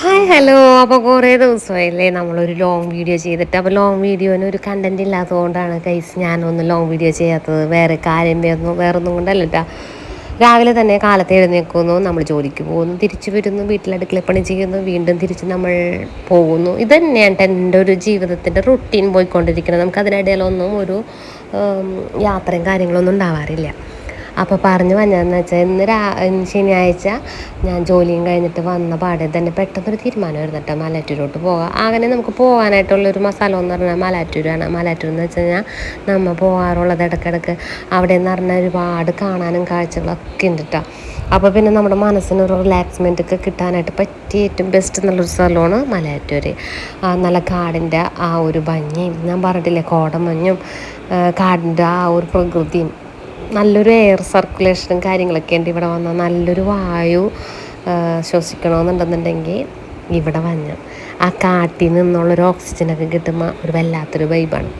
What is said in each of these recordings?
Hi hello. അപ്പോൾ കുറേ ദിവസമായില്ലേ നമ്മളൊരു ലോങ് വീഡിയോ ചെയ്തിട്ട്. അപ്പോൾ ലോങ് വീഡിയോന് ഒരു കണ്ടൻറ് ഇല്ലാത്തതുകൊണ്ടാണ് ഗൈസ് ഞാനൊന്ന് ലോങ് വീഡിയോ ചെയ്യാത്തത്. വേറെ വേറൊന്നും കൊണ്ടല്ല കേട്ടോ. രാവിലെ തന്നെ കാലത്ത് എഴുന്നേൽക്കുന്നു, നമ്മൾ ജോലിക്ക് പോകുന്നു, തിരിച്ചു വരുന്നു, വീട്ടിലടുക്കളപ്പണി ചെയ്യുന്നു, വീണ്ടും തിരിച്ച് നമ്മൾ പോകുന്നു. ഇത് തന്നെയാണ് എൻ്റെ ഒരു ജീവിതത്തിൻ്റെ റുട്ടീൻ പോയിക്കൊണ്ടിരിക്കുന്നത്. നമുക്ക് അതിനിടയിലൊന്നും ഒരു യാത്രയും കാര്യങ്ങളൊന്നും ഉണ്ടാവാറില്ല. അപ്പോൾ പറഞ്ഞു വന്നതെന്ന് വെച്ചാൽ ഇന്ന് ശനിയാഴ്ച ഞാൻ ജോലിയും കഴിഞ്ഞിട്ട് വന്ന പാടെ തന്നെ പെട്ടെന്നൊരു തീരുമാനമായിരുന്നു കേട്ടോ, മലയാറ്റൂരോട്ട് പോകാം. അങ്ങനെ നമുക്ക് പോകാനായിട്ടുള്ളൊരു സ്ഥലം എന്ന് പറഞ്ഞാൽ മലയാറ്റൂരാണ്. മലയാറ്റൂർ എന്ന് വെച്ച് കഴിഞ്ഞാൽ നമ്മൾ പോകാറുള്ളത് ഇടയ്ക്കിടയ്ക്ക്. അവിടെ എന്ന് പറഞ്ഞാൽ ഒരുപാട് കാണാനും കാഴ്ചകളൊക്കെ ഉണ്ട് കേട്ടോ. അപ്പോൾ പിന്നെ നമ്മുടെ മനസ്സിനൊരു റിലാക്സ്മെൻ്റ് ഒക്കെ കിട്ടാനായിട്ട് പറ്റിയ ഏറ്റവും ബെസ്റ്റ് എന്നുള്ളൊരു സ്ഥലമാണ് മലയാറ്റൂർ. നല്ല കാടിൻ്റെ ആ ഒരു ഭംഗിയും ഞാൻ പറഞ്ഞിട്ടില്ലേ, കോടമഞ്ഞും കാടിൻ്റെ ആ ഒരു പ്രകൃതിയും നല്ലൊരു എയർ സർക്കുലേഷനും കാര്യങ്ങളൊക്കെ ഉണ്ട്. ഇവിടെ വന്നാൽ നല്ലൊരു വായു ശ്വസിക്കണമെന്നുണ്ടെന്നുണ്ടെങ്കിൽ ഇവിടെ വന്ന് ആ കാട്ടിൽ നിന്നുള്ളൊരു ഓക്സിജനൊക്കെ കിട്ടുമ്പോൾ ഒരു വല്ലാത്തൊരു വൈബാണ്.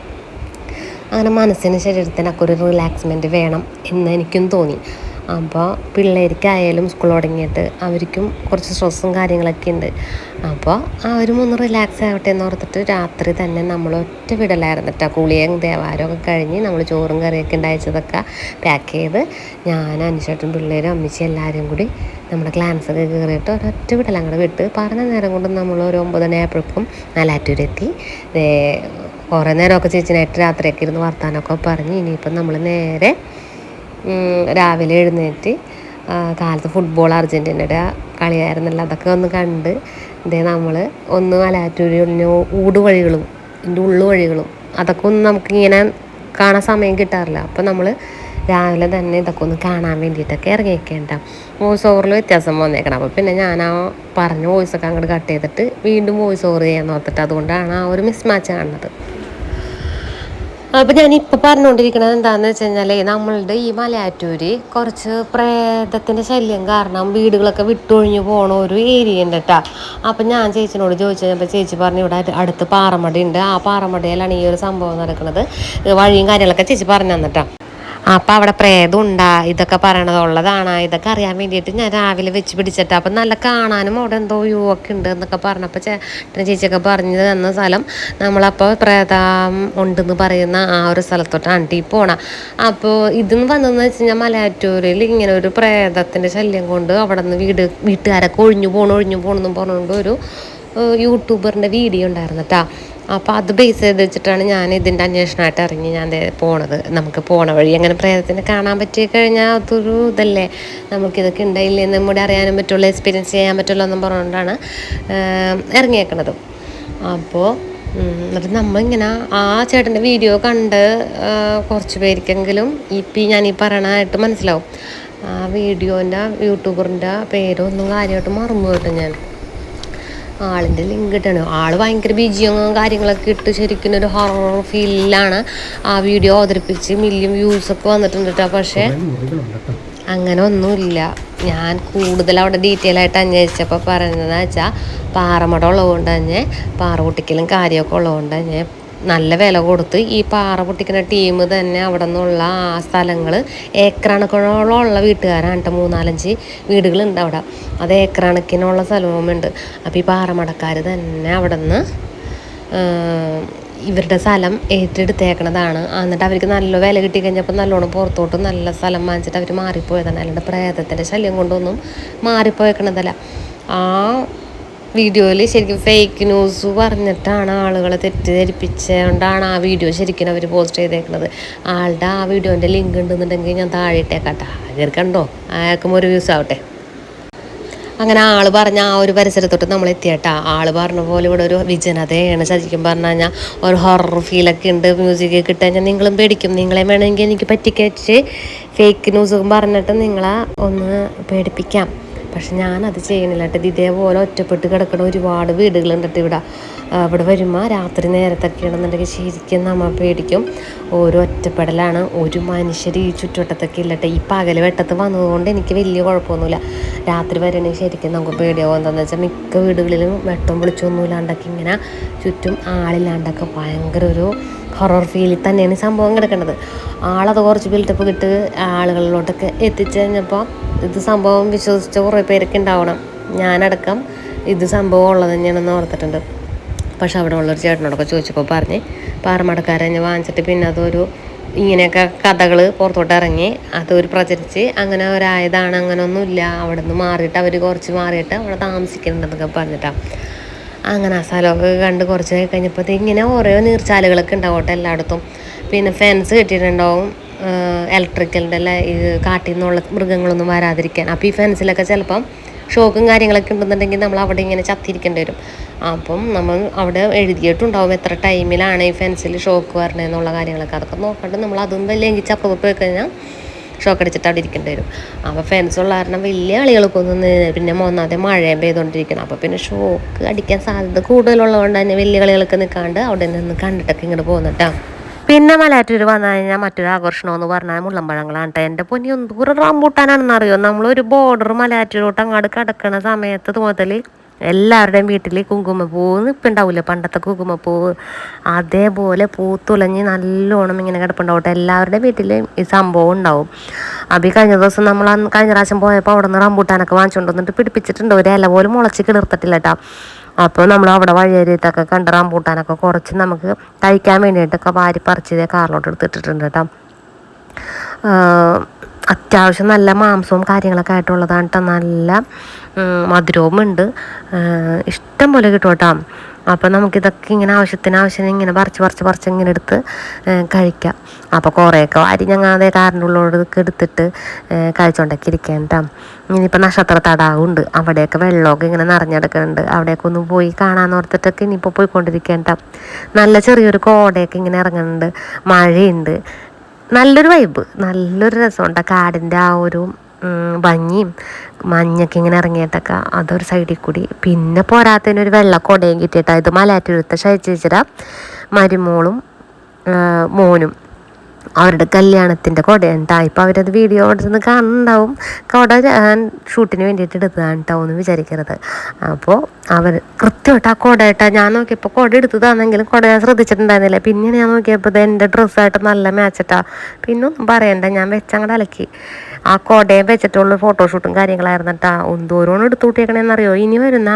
അങ്ങനെ മനസ്സിന് ശരീരത്തിനൊക്കെ ഒരു റിലാക്സ്മെൻറ്റ് വേണം എന്ന് എനിക്കും തോന്നി. അപ്പോൾ പിള്ളേർക്കായാലും സ്കൂൾ തുടങ്ങിയിട്ട് അവർക്കും കുറച്ച് സ്ട്രെസ്സും കാര്യങ്ങളൊക്കെ ഉണ്ട്. അപ്പോൾ അവരും റിലാക്സ് ആവട്ടെ എന്ന് ഓർത്തിട്ട് രാത്രി തന്നെ നമ്മൾ ഒറ്റ വിടലായിരുന്നു കേട്ടോ. കുളിയും ദേവാരമൊക്കെ കഴിഞ്ഞ് നമ്മൾ ചോറും കറിയൊക്കെ ഉണ്ടായതൊക്കെ പാക്ക് ചെയ്ത് ഞാൻ അനുശേട്ടും പിള്ളേരും അമ്മച്ചി എല്ലാവരും കൂടി നമ്മുടെ ക്ലാൻസൊക്കെ കയറിയിട്ട് ഒരൊറ്റ വിടൽ അങ്ങോട്ട് വിട്ട് പറഞ്ഞ നേരം കൊണ്ട് നമ്മൾ ഒരു 9 മണിയായപ്പോഴേക്കും മലയാറ്റൂരെത്തി. കുറേ നേരമൊക്കെ ചേച്ചിനായിട്ട് രാത്രിയൊക്കെ ഇരുന്ന് വർത്താനമൊക്കെ പറഞ്ഞ് ഇനിയിപ്പം നമ്മൾ നേരെ രാവിലെ എഴുന്നേറ്റ് കാലത്ത് ഫുട്ബോൾ അർജൻറ്റീനയുടെ കളിയായിരുന്നല്ലോ, അതൊക്കെ ഒന്ന് കണ്ട് നമ്മൾ ഒന്ന് മലയാറ്റൂരിന് ഊടുവഴികളും ഇതിൻ്റെ ഉള്ളുവഴികളും അതൊക്കെ ഒന്ന് നമുക്കിങ്ങനെ കാണാൻ സമയം കിട്ടാറില്ല. അപ്പോൾ നമ്മൾ രാവിലെ തന്നെ ഇതൊക്കെ ഒന്ന് കാണാൻ വേണ്ടിയിട്ടൊക്കെ ഇറങ്ങിയേക്കേണ്ട. വോയിസ് ഓവറിൽ വ്യത്യാസം വന്നേക്കണം. അപ്പോൾ പിന്നെ ഞാൻ ആ പറഞ്ഞ വോയിസൊക്കെ അങ്ങോട്ട് കട്ട് ചെയ്തിട്ട് വീണ്ടും വോയിസ് ഓവർ ചെയ്യാൻ ഓർത്തിട്ട് അതുകൊണ്ടാണ് ആ ഒരു മിസ് മാച്ച് കാണുന്നത്. അപ്പോൾ ഞാനിപ്പോൾ പറഞ്ഞുകൊണ്ടിരിക്കുന്നത് എന്താണെന്ന് വെച്ച് കഴിഞ്ഞാൽ നമ്മളുടെ ഈ മലയാറ്റൂർ കുറച്ച് പ്രേതത്തിൻ്റെ ശല്യം കാരണം വീടുകളൊക്കെ വിട്ടൊഴിഞ്ഞ് പോകണ ഒരു ഏരിയ ഉണ്ട് കേട്ടോ. അപ്പം ഞാൻ ചേച്ചിനോട് ചോദിച്ചു കഴിഞ്ഞപ്പോൾ ചേച്ചി പറഞ്ഞു ഇവിടെ അടുത്ത് പാറമട ഉണ്ട്, ആ പാറമടയിലാണ് ഈ ഒരു സംഭവം നടക്കുന്നത്, വഴിയും കാര്യങ്ങളൊക്കെ ചേച്ചി പറഞ്ഞു തന്നിട്ടാ. അപ്പം അവിടെ പ്രേതം ഉണ്ടാ ഇതൊക്കെ പറയണതുള്ളതാണ്, ഇതൊക്കെ അറിയാൻ വേണ്ടിയിട്ട് ഞാൻ രാവിലെ വെച്ച് പിടിച്ചിട്ട്. അപ്പം നല്ല കാണാനും അവിടെ എന്തോ വ്യൂ ഒക്കെ ഉണ്ട് എന്നൊക്കെ പറഞ്ഞപ്പോൾ ചേച്ചിയൊക്കെ പറഞ്ഞു തന്ന സ്ഥലം നമ്മളപ്പോൾ പ്രേതം ഉണ്ടെന്ന് പറയുന്ന ആ ഒരു സ്ഥലത്തോട്ടാണ് ടീ പോണം. അപ്പോൾ ഇതെന്ന് വന്നതെന്ന് വെച്ച് കഴിഞ്ഞാൽ മലയാറ്റൂരിൽ ഇങ്ങനെ ഒരു പ്രേതത്തിൻ്റെ ശല്യം കൊണ്ട് അവിടെ നിന്ന് വീട്ടുകാരൊക്കെ ഒഴിഞ്ഞു പോകണമെന്നും പറഞ്ഞുകൊണ്ട് ഒരു യൂട്യൂബറിൻ്റെ വീഡിയോ ഉണ്ടായിരുന്നു കേട്ടോ. അപ്പോൾ അത് ബേസ് ചെയ്ത് വെച്ചിട്ടാണ് ഞാൻ ഇതിൻ്റെ അന്വേഷണമായിട്ട് ഇറങ്ങി ഞാൻ പോണത്. നമുക്ക് പോണ വഴി അങ്ങനെ പ്രേതത്തിനെ കാണാൻ പറ്റി കഴിഞ്ഞാൽ അതൊരു ഇതല്ലേ, നമുക്കിതൊക്കെ ഉണ്ടായില്ലേ നമ്മുടെ അറിയാനും പറ്റുള്ളൂ, എക്സ്പീരിയൻസ് ചെയ്യാൻ പറ്റുള്ളൂ എന്നും പറഞ്ഞുകൊണ്ടാണ് ഇറങ്ങിയേക്കണത്. അപ്പോൾ എന്നിട്ട് നമ്മളിങ്ങനെ ആ ചേട്ടൻ്റെ വീഡിയോ കണ്ട് കുറച്ച് പേർക്കെങ്കിലും ഇപ്പം ഞാനീ പറയണതായിട്ട് മനസ്സിലാവും. ആ വീഡിയോൻ്റെ യൂട്യൂബറിൻ്റെ പേരൊന്നും കാര്യമായിട്ട് മറന്നു കേട്ടോ. ഞാൻ ആളിൻ്റെ ലിങ്ക് ഇട്ടാണ്. ആൾ ഭയങ്കര ബിജിയും കാര്യങ്ങളൊക്കെ ഇട്ട് ശരിക്കും ഒരു ഹൊറർ ഫീലിലാണ് ആ വീഡിയോ അവതരിപ്പിച്ച് മില്യൺ വ്യൂസൊക്കെ വന്നിട്ടുണ്ട് കേട്ടോ. പക്ഷേ അങ്ങനെ ഒന്നുമില്ല. ഞാൻ കൂടുതൽ അവിടെ ഡീറ്റെയിൽ ആയിട്ട് അന്വേഷിച്ചപ്പോൾ പറയുന്നതെന്ന് വെച്ചാൽ പാറമട ഉള്ളതുകൊണ്ട് തന്നെ പാറ പൊട്ടിക്കലും കാര്യമൊക്കെ ഉള്ളതുകൊണ്ട് തന്നെ നല്ല വില കൊടുത്ത് ഈ പാറ പൊട്ടിക്കുന്ന ടീം തന്നെ അവിടെ നിന്നുള്ള ആ സ്ഥലങ്ങൾ ഏക്കറണക്കിനുള്ള വീട്ടുകാരാണ് കേട്ടോ. 3-4 വീടുകളുണ്ട് അവിടെ, അത് ഏക്കറണക്കിനുള്ള സ്ഥലവുമുണ്ട്. അപ്പോൾ ഈ പാറമടക്കാർ തന്നെ അവിടെ നിന്ന് ഇവരുടെ സ്ഥലം ഏറ്റെടുത്തേക്കണതാണ്. എന്നിട്ട് അവർക്ക് നല്ല വില കിട്ടിക്കഴിഞ്ഞപ്പോൾ നല്ലോണം പുറത്തോട്ട് നല്ല സ്ഥലം വാങ്ങിച്ചിട്ട് അവർ മാറിപ്പോയതാണ്. അല്ലാണ്ട് പ്രേതത്തിൻ്റെ ശല്യം കൊണ്ടൊന്നും മാറിപ്പോയേക്കണതല്ല. ആ വീഡിയോയിൽ ശരിക്കും ഫേക്ക് ന്യൂസ് പറഞ്ഞിട്ടാണ് ആളുകളെ തെറ്റിദ്ധരിപ്പിച്ചുകൊണ്ടാണ് ആ വീഡിയോ ശരിക്കും അവർ പോസ്റ്റ് ചെയ്തേക്കുന്നത്. ആളുടെ ആ വീഡിയോൻ്റെ ലിങ്ക് ഉണ്ടെന്നുണ്ടെങ്കിൽ ഞാൻ താഴെ ഇട്ടേക്കട്ടെ, ആൾക്കാർ കണ്ടോ, ആർക്കും ഒരു വ്യൂസ് ആവട്ടെ. അങ്ങനെ ആൾ പറഞ്ഞ ആ ഒരു പരിസരത്തോട്ട് നമ്മൾ എത്തിയേട്ടാ. ആൾ പറഞ്ഞ പോലെ ഇവിടെ ഒരു വിജനതയാണ്. ശരിക്കും പറഞ്ഞു കഴിഞ്ഞാൽ ഒരു ഹൊറർ ഫീലൊക്കെ ഉണ്ട്. മ്യൂസിക് കിട്ടുകഴിഞ്ഞാൽ നിങ്ങളും പേടിക്കും. നിങ്ങളെ വേണമെങ്കിൽ എനിക്ക് പറ്റിക്കച്ച് ഫേക്ക് ന്യൂസും പറഞ്ഞിട്ട് നിങ്ങളെ ഒന്ന് പേടിപ്പിക്കാം. പക്ഷെ ഞാനത് ചെയ്യണില്ല കേട്ടോ. ഇതേപോലെ ഒറ്റപ്പെട്ട് കിടക്കുന്ന ഒരുപാട് വീടുകളുണ്ട് ഇവിടെ വരുമ്പോൾ രാത്രി നേരത്തൊക്കെ ആണെന്നുണ്ടെങ്കിൽ ശരിക്കും നമ്മൾ പേടിക്കും. ഓരോ ഒറ്റപ്പെടലാണ്. ഒരു മനുഷ്യർ ഈ ചുറ്റുവട്ടത്തൊക്കെ ഇല്ല കേട്ടോ. ഈ പകൽ വെട്ടത്ത് വന്നതുകൊണ്ട് എനിക്ക് വലിയ കുഴപ്പമൊന്നുമില്ല. രാത്രി വരണമെങ്കിൽ ശരിക്കും നമുക്ക് പേടിയാവും. എന്താണെന്ന് വെച്ചാൽ മിക്ക വീടുകളിലും വെട്ടം വിളിച്ചൊന്നുമില്ലാണ്ടൊക്കെ ഇങ്ങനെ ചുറ്റും ആളില്ലാണ്ടൊക്കെ ഭയങ്കര ഒരു ഹൊറർ ഫീലിൽ തന്നെയാണ് ഈ സംഭവം കിടക്കുന്നത്. ആളത് കുറച്ച് ബിൽഡപ്പ് കിട്ട് ആളുകളിലോട്ടൊക്കെ എത്തിച്ചു കഴിഞ്ഞപ്പോൾ ഇത് സംഭവം വിശ്വസിച്ച കുറേ പേരൊക്കെ ഉണ്ടാവണം, ഞാനടക്കം ഇത് സംഭവം ഉള്ളത് തന്നെയാണെന്ന് ഓർത്തിട്ടുണ്ട്. പക്ഷെ അവിടെ ഉള്ളൊരു ചേട്ടനോടൊക്കെ ചോദിച്ചപ്പോൾ പറഞ്ഞ് പാറമടക്കാരനെ വാങ്ങിച്ചിട്ട് പിന്നെ അതൊരു ഇങ്ങനെയൊക്കെ കഥകൾ പുറത്തോട്ട് ഇറങ്ങി അതൊരു പ്രചരിച്ച് അങ്ങനെ ഒരായതാണ്, അങ്ങനെയൊന്നുമില്ല, അവിടെ നിന്ന് മാറിയിട്ട് അവർ കുറച്ച് മാറിയിട്ട് അവിടെ താമസിക്കുന്നുണ്ടെന്നൊക്കെ പറഞ്ഞിട്ടാണ്. അങ്ങനെ ആ സ്ഥലമൊക്കെ കണ്ട് കുറച്ച് കഴിഞ്ഞപ്പോൾ ഇങ്ങനെ ഓരോ നീർച്ചാലുകളൊക്കെ ഉണ്ടാവട്ടെ എല്ലായിടത്തും. പിന്നെ ഫെൻസ് കെട്ടിയിട്ടുണ്ടാവും ഇലക്ട്രിക്കലിൻ്റെ എല്ലാം ഇത് കാട്ടിൽ നിന്നുള്ള മൃഗങ്ങളൊന്നും വരാതിരിക്കാൻ. അപ്പോൾ ഈ ഫെൻസിലൊക്കെ ചിലപ്പം ഷോക്കും കാര്യങ്ങളൊക്കെ ഉണ്ടെന്നുണ്ടെങ്കിൽ നമ്മൾ അവിടെ ഇങ്ങനെ ചത്തിരിക്കേണ്ടി വരും. അപ്പം നമ്മൾ അവിടെ എഴുതിയിട്ടുണ്ടാവും എത്ര ടൈമിലാണ് ഈ ഫെൻസിൽ ഷോക്ക് വരണതെന്നുള്ള കാര്യങ്ങളൊക്കെ. അതൊക്കെ നോക്കണ്ട് നമ്മൾ അതും ലംഘിച്ച് അപ്പുറത്ത് പോയി കഴിഞ്ഞാൽ ഷോക്ക് അടിച്ചിട്ട് അവിടെ ഇരിക്കേണ്ടി വരും. അപ്പോൾ ഫെൻസുള്ള കാരണം വലിയ കളികൾക്കൊന്നും പിന്നെ ഒന്നാമത്തെ മഴയും പെയ്തുകൊണ്ടിരിക്കണം. അപ്പോൾ പിന്നെ ഷോക്ക് അടിക്കാൻ സാധ്യത കൂടുതലുള്ളതുകൊണ്ട് തന്നെ വലിയ കളികളൊക്കെ നിൽക്കാണ്ട് അവിടെ നിന്ന് കണ്ടിട്ടൊക്കെ ഇങ്ങോട്ട് പോകുന്നുട്ടാ. പിന്നെ മലയാറ്റൂർ വന്നു കഴിഞ്ഞാൽ മറ്റൊരു ആകർഷണം എന്ന് പറഞ്ഞാൽ മുള്ളമ്പഴങ്ങളാണ് കേട്ടോ. എൻ്റെ പൊന്നി എന്തോരം റംബൂട്ടാനാണെന്ന് അറിയോ. നമ്മളൊരു ബോർഡർ മലയാറ്റൂരോട്ട് അങ്ങോട്ട് കിടക്കുന്ന സമയത്ത് മുതൽ എല്ലാവരുടെയും വീട്ടിൽ കുങ്കുമപ്പൂവ് നിൽപ്പുണ്ടാവില്ല, പണ്ടത്തെ കുങ്കുമപ്പൂവ് അതേപോലെ പൂത്തുലഞ്ഞ് നല്ലോണം ഇങ്ങനെ കിടപ്പുണ്ടാവട്ടെ. എല്ലാവരുടെയും വീട്ടിൽ ഈ സംഭവം ഉണ്ടാവും. അപ്പോൾ ഈ കഴിഞ്ഞ ദിവസം നമ്മൾ കഴിഞ്ഞ പ്രാവശ്യം പോയപ്പോൾ അവിടെ നിന്ന് റംബൂട്ടാനൊക്കെ വാങ്ങിച്ചുകൊണ്ട് വന്നിട്ട് പിടിപ്പിച്ചിട്ടുണ്ട്. ഒരു ഇല പോലും മുളച്ച് കിളിർത്തിട്ടില്ല കേട്ടോ. അപ്പോൾ നമ്മൾ അവിടെ വഴിയേരിയത്തൊക്കെ കണ്ട റംബൂട്ടാനൊക്കെ കുറച്ച് നമുക്ക് കഴിക്കാൻ വേണ്ടിയിട്ടൊക്കെ വാരി പറിച്ചതേ കാറിലോട്ട് എടുത്തിട്ടിട്ടുണ്ട് കേട്ടോ. അത്യാവശ്യം നല്ല മാംസവും കാര്യങ്ങളൊക്കെ ആയിട്ടുള്ളതാണ് കേട്ടോ. നല്ല മധുരവും ഉണ്ട്, ഇഷ്ടം പോലെ കിട്ടും കേട്ടോ. അപ്പോൾ നമുക്കിതൊക്കെ ഇങ്ങനെ ആവശ്യം ഇങ്ങനെ പറിച്ച് ഇങ്ങനെ എടുത്ത് കഴിക്കാം. അപ്പോൾ കുറേയൊക്കെ വാരി ഞങ്ങൾ അതേ കാറിൻ്റെ ഉള്ളോടൊക്കെ എടുത്തിട്ട് കഴിച്ചുകൊണ്ടൊക്കെ ഇരിക്കാൻ കേട്ടോ. ഇനിയിപ്പോൾ നക്ഷത്ര തടാകമുണ്ട്, അവിടെയൊക്കെ വെള്ളമൊക്കെ ഇങ്ങനെ നിറഞ്ഞെടുക്കുന്നുണ്ട്. അവിടെയൊക്കെ ഒന്ന് പോയി കാണാമെന്ന് ഓർത്തിട്ടൊക്കെ ഇനിയിപ്പോൾ പോയിക്കൊണ്ടിരിക്കാൻ കേട്ടോ. നല്ല ചെറിയൊരു കോടയൊക്കെ ഇങ്ങനെ ഇറങ്ങുന്നുണ്ട്, മഴയുണ്ട്, നല്ലൊരു വൈബ്, നല്ലൊരു രസമുണ്ട്. കാടിൻ്റെ ആ ഒരു ഭംഗിയും മഞ്ഞൊക്കെ ഇങ്ങനെ ഇറങ്ങിയിട്ടൊക്കെ അതൊരു സൈഡിൽ കൂടി. പിന്നെ പോരാത്തതിനൊരു വെള്ള കൊടയും കിട്ടിയിട്ടാണ്. ഇത് മലയാറ്റൂരത്തെ ഷൈച്ചേച്ചിയുടെ മരുമോളും മോനും അവരുടെ കല്യാണത്തിൻ്റെ കുടയുണ്ടാ. ഇപ്പോൾ അവരത് വീഡിയോ എടുത്തുനിന്ന് കാണുന്നുണ്ടാവും. കുട ഷൂട്ടിന് വേണ്ടിയിട്ട് എടുത്തതാണ് കേട്ടോ എന്ന് വിചാരിക്കരുത്. അപ്പോൾ അവർ കൃത്യമായിട്ട് ആ കുടയിട്ടാ ഞാൻ നോക്കിയപ്പോൾ കുട എടുത്തതാണെങ്കിലും കുട ഞാൻ ശ്രദ്ധിച്ചിട്ടുണ്ടായിരുന്നില്ല. പിന്നെ ഞാൻ നോക്കിയപ്പോൾ ഇത് എൻ്റെ ഡ്രസ്സായിട്ട് നല്ല മാച്ചിട്ടാ. പിന്നെ ഒന്നും പറയണ്ട, ഞാൻ വെച്ചങ്ങടെ അലക്കി. ആ കുടയും വെച്ചിട്ടുള്ള ഫോട്ടോഷൂട്ടും കാര്യങ്ങളായിരുന്നു കേട്ടോ. എന്തോരോണം എടുത്തു കൂട്ടിയേക്കണേന്നറിയോ. ഇനി വരുന്ന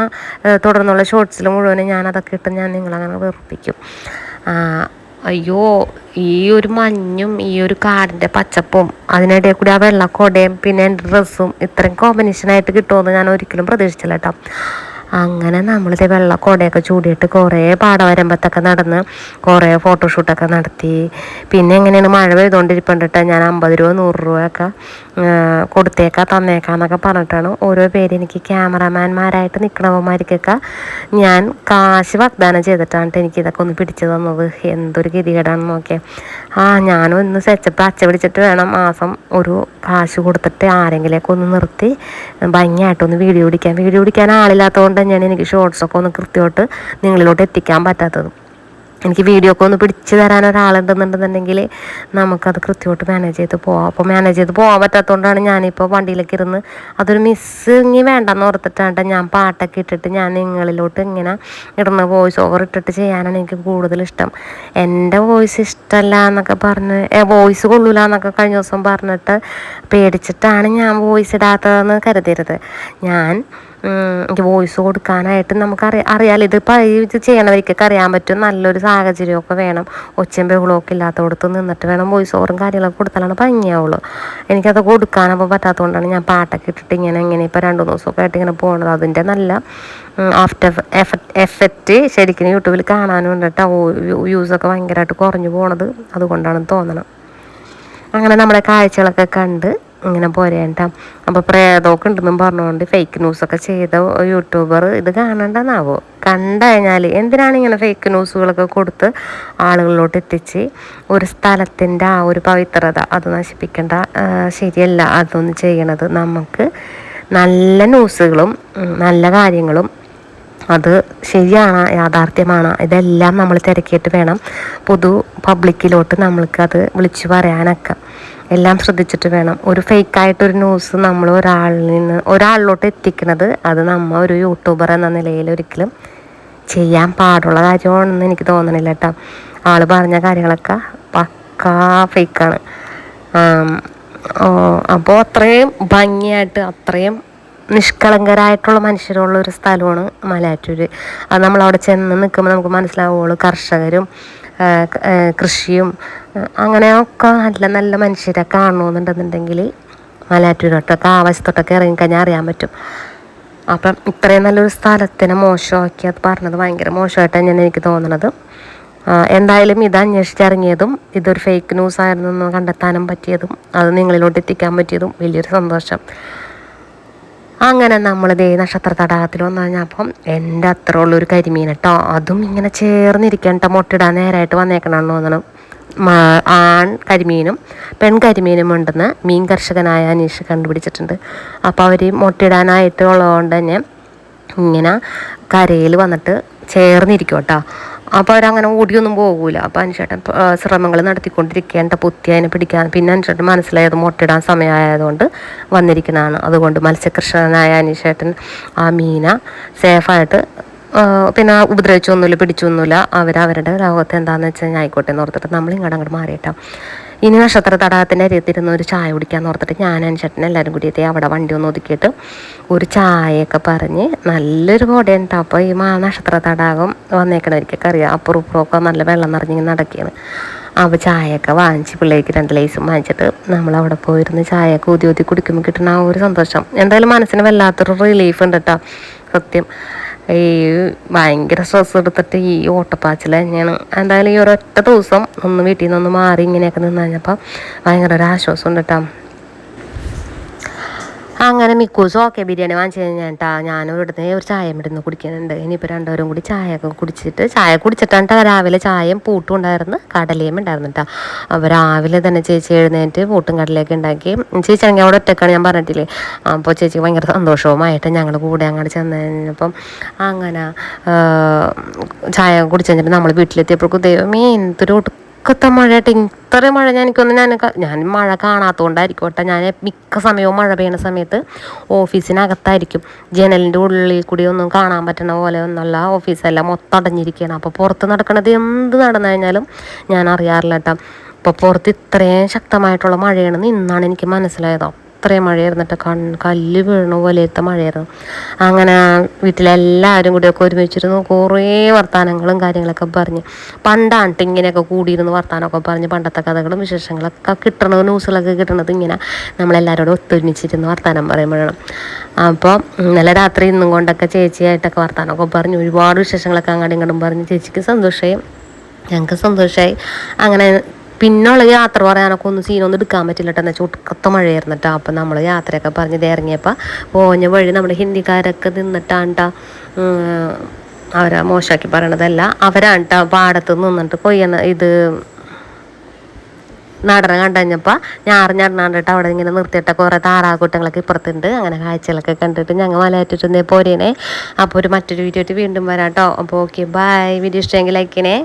തുടർന്നുള്ള ഷോർട്സിൽ മുഴുവനും ഞാനതൊക്കെ ഇട്ട് ഞാൻ നിങ്ങളങ്ങനെ വെറുപ്പിക്കും. അയ്യോ, ഈ ഒരു മഞ്ഞും ഈ ഒരു കാടിൻ്റെ പച്ചപ്പും അതിനിടയിൽ കൂടി ആ വെള്ളക്കോടയും പിന്നെ എൻ്റെ ഡ്രസ്സും ഇത്രയും കോമ്പിനേഷനായിട്ട് കിട്ടുമെന്ന് ഞാൻ ഒരിക്കലും പ്രതീക്ഷിച്ചില്ല കേട്ടോ. അങ്ങനെ നമ്മളിത് വെള്ളക്കോടയൊക്കെ ചൂടിയിട്ട് കുറേ പാടവരമ്പത്തൊക്കെ നടന്ന് കുറേ ഫോട്ടോഷൂട്ടൊക്കെ നടത്തി. പിന്നെ എങ്ങനെയാണ് മഴ പെയ്തുകൊണ്ടിരിപ്പുണ്ടിട്ട് ഞാൻ 50 രൂപ 100 രൂപയൊക്കെ തന്നേക്കാന്നൊക്കെ പറഞ്ഞിട്ടാണ് ഓരോ പേര് എനിക്ക് ക്യാമറാമാൻമാരായിട്ട് നിൽക്കണവന്മാർക്കൊക്കെ ഞാൻ കാശ് വാഗ്ദാനം ചെയ്തിട്ടാണ് എനിക്കിതൊക്കെ ഒന്ന് പിടിച്ചു തന്നത്. എന്തൊരു ഗതികേടാണെന്ന് നോക്കിയാൽ. ഞാനും ഒന്ന് സെച്ചപ്പ് അച്ച പിടിച്ചിട്ട് വേണം മാസം ഒരു കാശ് കൊടുത്തിട്ട് ആരെങ്കിലേക്ക് ഒന്ന് നിർത്തി ഭംഗിയായിട്ടൊന്ന് വീഡിയോ പിടിക്കാൻ ആളില്ലാത്തതുകൊണ്ട് തന്നെയാണ് എനിക്ക് ഷോർട്സൊക്കെ ഒന്ന് കൃത്യമായിട്ട് നിങ്ങളിലോട്ട് എത്തിക്കാൻ പറ്റാത്തത്. എനിക്ക് വീഡിയോ ഒക്കെ ഒന്ന് പിടിച്ച് തരാൻ ഒരാളുണ്ടെന്നുണ്ടെന്നുണ്ടെങ്കിൽ നമുക്കത് കൃത്യമായിട്ട് മാനേജ് ചെയ്ത് പോകാം. അപ്പോൾ മാനേജ് ചെയ്ത് പോകാൻ പറ്റാത്തതുകൊണ്ടാണ് ഞാനിപ്പോൾ വണ്ടിയിലേക്ക് ഇരുന്ന് അതൊരു മിസ്സിങ് വേണ്ടെന്ന് ഓർത്തിട്ടാണ് ഞാൻ പാട്ടൊക്കെ ഇട്ടിട്ട് ഞാൻ നിങ്ങളിലോട്ട് ഇങ്ങനെ ഇടുന്ന വോയിസ് ഓവർ ഇട്ടിട്ട് ചെയ്യാനാണ് എനിക്ക് കൂടുതൽ ഇഷ്ടം. എൻ്റെ വോയിസ് ഇഷ്ടമല്ല എന്നൊക്കെ പറഞ്ഞ് വോയിസ് കൊള്ളൂല എന്നൊക്കെ കഴിഞ്ഞ ദിവസം പറഞ്ഞിട്ട് പേടിച്ചിട്ടാണ് ഞാൻ വോയിസ് ഇടാത്തതെന്ന് കരുതരുത്. എനിക്ക് വോയിസ് കൊടുക്കാനായിട്ട് അറിയാലോ. ഇതിപ്പോൾ ഇത് ചെയ്യണവർക്കൊക്കെ അറിയാൻ പറ്റും. നല്ലൊരു സാഹചര്യമൊക്കെ വേണം, ഒച്ചയും ബഹളമൊക്കെ ഇല്ലാത്തടത്ത് നിന്നിട്ട് വേണം വോയിസ് ഓവറും കാര്യങ്ങളൊക്കെ കൊടുത്താലാണ് ഭംഗിയാവുള്ളൂ. എനിക്കത് കൊടുക്കാനപ്പോൾ പറ്റാത്തതുകൊണ്ടാണ് ഞാൻ പാട്ടൊക്കെ ഇട്ടിട്ട് ഇങ്ങനെ ഇപ്പോൾ 2 ദിവസമൊക്കെ ആയിട്ട് ഇങ്ങനെ പോകുന്നത്. അതിൻ്റെ നല്ല എഫക്റ്റ് ശരിക്കും യൂട്യൂബിൽ കാണാനും ഉണ്ട് കേട്ടോ. വ്യൂസൊക്കെ ഭയങ്കരമായിട്ട് കുറഞ്ഞു പോണത് അതുകൊണ്ടാണെന്ന് തോന്നണം. അങ്ങനെ നമ്മുടെ കാഴ്ചകളൊക്കെ കണ്ട് ഇങ്ങനെ പോരേണ്ട. അപ്പോൾ പ്രേതമൊക്കെ ഉണ്ടെന്നും പറഞ്ഞുകൊണ്ട് ഫേക്ക് ന്യൂസൊക്കെ ചെയ്ത യൂട്യൂബർ ഇത് കാണണ്ടെന്നാവോ. കണ്ടു കഴിഞ്ഞാൽ എന്തിനാണ് ഇങ്ങനെ ഫേക്ക് ന്യൂസുകളൊക്കെ കൊടുത്ത് ആളുകളിലോട്ട് എത്തിച്ച് ഒരു സ്ഥലത്തിൻ്റെ ആ ഒരു പവിത്രത അത് നശിപ്പിക്കേണ്ട. ശരിയല്ല അതൊന്നും ചെയ്യണത്. നമുക്ക് നല്ല ന്യൂസുകളും നല്ല കാര്യങ്ങളും അത് ശരിയാണ്, യാഥാർത്ഥ്യമാണ്, ഇതെല്ലാം നമ്മൾ തിരക്കിയിട്ട് വേണം പബ്ലിക്കിലോട്ട് നമ്മൾക്കത് വിളിച്ചു പറയാനൊക്കെ. എല്ലാം ശ്രദ്ധിച്ചിട്ട് വേണം. ഒരു ഫേക്കായിട്ടൊരു ന്യൂസ് നമ്മൾ ഒരാളിലോട്ട് എത്തിക്കുന്നത് അത് നമ്മൾ ഒരു യൂട്യൂബർ എന്ന നിലയിൽ ഒരിക്കലും ചെയ്യാൻ പാടുള്ള കാര്യമാണെന്ന് എനിക്ക് തോന്നണില്ല കേട്ടോ. ആൾ പറഞ്ഞ കാര്യങ്ങളൊക്കെ പക്കാ ഫേക്കാണ്. അപ്പോൾ അത്രയും ഭംഗിയായിട്ട് അത്രയും നിഷ്കളങ്കരായിട്ടുള്ള മനുഷ്യരുള്ള ഒരു സ്ഥലമാണ് മലയാറ്റൂർ. അത് നമ്മളവിടെ ചെന്ന് നിൽക്കുമ്പോൾ നമുക്ക് മനസ്സിലാവുള്ളൂ കർഷകരും കൃഷിയും അങ്ങനെയൊക്കെ നല്ല നല്ല മനുഷ്യരെ കാണണമെന്നുണ്ടെന്നുണ്ടെങ്കിൽ മലയാറ്റൂരോട്ടൊക്കെ ആ വശത്തോട്ടൊക്കെ ഇറങ്ങിക്കഴിഞ്ഞാൽ അറിയാൻ പറ്റും. അപ്പം ഇത്രയും നല്ലൊരു സ്ഥലത്തിനെ മോശമാക്കി അത് പറഞ്ഞത് ഭയങ്കര മോശമായിട്ടാണ് എനിക്ക് തോന്നുന്നത്. എന്തായാലും ഇത് അന്വേഷിച്ചിറങ്ങിയതും ഇതൊരു ഫേക്ക് ന്യൂസ് ആയിരുന്നു എന്ന് കണ്ടെത്താനും പറ്റിയതും അത് നിങ്ങളിലോട്ട് എത്തിക്കാൻ പറ്റിയതും വലിയൊരു സന്തോഷം. അങ്ങനെ നമ്മളിതേ നക്ഷത്ര തടാകത്തിൽ വന്നു കഴിഞ്ഞപ്പം എൻ്റെ അത്ര ഉള്ളൊരു കരിമീൻ കേട്ടോ, അതും ഇങ്ങനെ ചേർന്നിരിക്കണം കേട്ടോ, മുട്ടയിടാൻ നേരായിട്ട് വന്നേക്കണമെന്ന് തോന്നണം. ആൺ കരിമീനും പെൺകരിമീനും ഉണ്ടെന്ന് മീൻ കർഷകനായ അനീഷ് കണ്ടുപിടിച്ചിട്ടുണ്ട്. അപ്പോൾ അവർ മുട്ടയിടാനായിട്ട് ഉള്ളതുകൊണ്ട് തന്നെ ഇങ്ങനെ കരയിൽ വന്നിട്ട് ചേർന്നിരിക്കും കേട്ടോ. അപ്പോൾ അവരങ്ങനെ ഓടിയൊന്നും പോകൂല. അപ്പോൾ അനുചേട്ടൻ ശ്രമങ്ങൾ നടത്തിക്കൊണ്ടിരിക്കേണ്ട പൊത്തി അതിനെ പിടിക്കാൻ. പിന്നെ അനുചേട്ടൻ മനസ്സിലായത് മുട്ടയിടാൻ സമയമായതുകൊണ്ട് വന്നിരിക്കുന്നതാണ്. അതുകൊണ്ട് മത്സ്യകർഷകനായ അനുചേട്ടൻ ആ മീന സേഫായിട്ട് പിന്നെ ഉപദ്രവിച്ചൊന്നുമില്ല, പിടിച്ചൊന്നുമില്ല. അവരവരുടെ ലോകത്ത് എന്താണെന്ന് വെച്ച് കഴിഞ്ഞാൽ ആയിക്കോട്ടെ എന്ന് ഓർത്തിട്ട് നമ്മൾ ഇങ്ങോട്ട് മാറിയിട്ടാം. ഇനി നക്ഷത്ര തടാകത്തിൻ്റെ അരിയത്തിരുന്ന് ഒരു ചായ കുടിക്കാമെന്ന് ഓർത്തിട്ട് ഞാൻ അനുചേട്ടൻ എല്ലാവരും കൂടി എത്തി അവിടെ വണ്ടി ഒന്ന് ഒതുക്കിയിട്ട് ഒരു ചായയൊക്കെ പറഞ്ഞ് നല്ലൊരു കോടയുണ്ട്. അപ്പോൾ ഈ നക്ഷത്ര തടാകം വന്നേക്കണവർക്കൊക്കെ അറിയാം, അപ്പുറം ഇപ്പുറമൊക്കെ നല്ല വെള്ളം നിറഞ്ഞിങ്ങനെ നടക്കുകയാണ്. അപ്പോൾ ചായയൊക്കെ വാങ്ങിച്ച് പിള്ളേർക്ക് 2 ലൈസും വാങ്ങിച്ചിട്ട് നമ്മളവിടെ പോയിരുന്ന് ചായയൊക്കെ ഊതി കുടിക്കുമ്പോൾ കിട്ടുന്ന ആ ഒരു സന്തോഷം എന്തായാലും മനസ്സിന് വല്ലാത്തൊരു റിലീഫ് ഉണ്ട് കേട്ടോ. സത്യം ഈ ഭയങ്കര സ്ട്രെസ് എടുത്തിട്ട് ഈ ഓട്ടപ്പാച്ചിൽ തന്നെയാണ്. എന്തായാലും ഈ ഒരൊറ്റ ദിവസം ഒന്ന് വീട്ടിൽ നിന്നൊന്ന് മാറി ഇങ്ങനെയൊക്കെ നിന്ന് കഴിഞ്ഞപ്പോൾ ഭയങ്കര ഒരു ആശ്വാസം ഉണ്ട് കേട്ടോ. അങ്ങനെ മിക്കൂസും ഓക്കെ ബിരിയാണി വാങ്ങിച്ചു കഴിഞ്ഞാൽ കേട്ടോ ഞാനും ഇവിടുന്ന് ഒരു ചായ ഇവിടുന്ന് കുടിക്കുന്നുണ്ട്. ഇനിയിപ്പോൾ രണ്ടുപേരും കൂടി ചായയൊക്കെ കുടിച്ചിട്ടാണ് രാവിലെ ചായയും പൂട്ടും ഉണ്ടായിരുന്നു, കടലയും ഉണ്ടായിരുന്നു കേട്ടോ. അപ്പോൾ രാവിലെ തന്നെ ചേച്ചി എഴുന്നേറ്റ് പൂട്ടും കടലയൊക്കെ ഉണ്ടാക്കി. ചേച്ചി ആണെങ്കിൽ അവിടെ ഒറ്റക്കാണ്, ഞാൻ പറഞ്ഞിട്ടില്ലേ. അപ്പോൾ ചേച്ചിക്ക് ഭയങ്കര സന്തോഷവുമായിട്ട് ഞങ്ങൾ കൂടെ അങ്ങോട്ട് ചെന്ന് കഴിഞ്ഞപ്പം അങ്ങനെ ചായ കുടിച്ചു കഴിഞ്ഞിട്ട് നമ്മൾ വീട്ടിലെത്തിയപ്പോഴേക്കും ദൈവമേ എന്തൊരു ഒടുക്കത്തെ മഴയായിട്ട്. ഇത്രയും മഴ ഞാൻ മഴ കാണാത്തതുകൊണ്ടായിരിക്കും കേട്ടോ. ഞാൻ മിക്ക സമയവും മഴ പെയ്യുന്ന സമയത്ത് ഓഫീസിനകത്തായിരിക്കും, ജനലിൻ്റെ ഉള്ളിൽ കൂടി ഒന്നും കാണാൻ പറ്റുന്ന പോലെ ഒന്നുമല്ല, ഓഫീസെല്ലാം മൊത്തം അടഞ്ഞിരിക്കുകയാണ്. അപ്പോൾ പുറത്ത് നടക്കണത് എന്ത് നടന്നു കഴിഞ്ഞാലും ഞാൻ അറിയാറില്ല കേട്ടോ. അപ്പോൾ പുറത്ത് ഇത്രയും ശക്തമായിട്ടുള്ള മഴയാണെന്ന് ഇന്നാണ് എനിക്ക് മനസ്സിലായത്. അത്രയും മഴയായിരുന്നിട്ട് കല്ല് വീണ പോലെയത്തെ മഴയായിരുന്നു. അങ്ങനെ വീട്ടിലെല്ലാവരും കൂടിയൊക്കെ ഒരുമിച്ചിരുന്നു കുറേ വർത്തമാനങ്ങളും കാര്യങ്ങളൊക്കെ പറഞ്ഞ് പണ്ടാണ്ട് ഇങ്ങനെയൊക്കെ കൂടിയിരുന്ന് വർത്തമാനമൊക്കെ പറഞ്ഞ് പണ്ടത്തെ കഥകളും വിശേഷങ്ങളൊക്കെ കിട്ടണത് ന്യൂസുകളൊക്കെ കിട്ടണത് ഇങ്ങനെ നമ്മളെല്ലാവരോടും ഒത്തൊരുമിച്ചിരുന്ന് വർത്തമാനം പറയുമ്പോഴാണ്. അപ്പോൾ ഇന്നലെ രാത്രി ഇന്നും കൊണ്ടൊക്കെ ചേച്ചിയായിട്ടൊക്കെ വർത്തമാനമൊക്കെ പറഞ്ഞ് ഒരുപാട് വിശേഷങ്ങളൊക്കെ അങ്ങോട്ടും ഇങ്ങോട്ടും പറഞ്ഞ് ചേച്ചിക്ക് സന്തോഷമായി, ഞങ്ങൾക്ക് സന്തോഷമായി. അങ്ങനെ പിന്നുള്ള യാത്ര പറയാനൊക്കെ ഒന്നും സീനൊന്നും എടുക്കാൻ പറ്റില്ല കേട്ടോ, എന്നുവെച്ചാൽ ഒടുക്കത്തെ മഴയായിരുന്നു കേട്ടോ. അപ്പം നമ്മൾ യാത്രയൊക്കെ പറഞ്ഞ് ഇത് ഇറങ്ങിയപ്പോൾ പോഞ്ഞ വഴി നമ്മുടെ ഹിന്ദിക്കാരൊക്കെ നിന്നിട്ടാണ് കേട്ടോ അവരെ മോശമാക്കി പറയണതല്ല, അവരാണ് കേട്ടോ പാടത്ത് നിന്നിട്ട് ഇത് നടന കണ്ടുകഴിഞ്ഞപ്പോൾ ഞാറിഞ്ഞാണ്ട് കേട്ടോ അവിടെ ഇങ്ങനെ നിർത്തിയിട്ട കുറേ താറാകൂട്ടങ്ങളൊക്കെ ഇപ്പുറത്തുണ്ട്. അങ്ങനെ കാഴ്ചകളൊക്കെ കണ്ടിട്ട് ഞങ്ങൾ മലയാറ്റൂരിൽ പോരേനെ. അപ്പോൾ മറ്റൊരു വീഡിയോ ആയിട്ട് വീണ്ടും വരാം കേട്ടോ. അപ്പോൾ ഓക്കെ ബൈ. വീഡിയോ ഇഷ്ടമെങ്കിൽ ലൈക്കിനെ.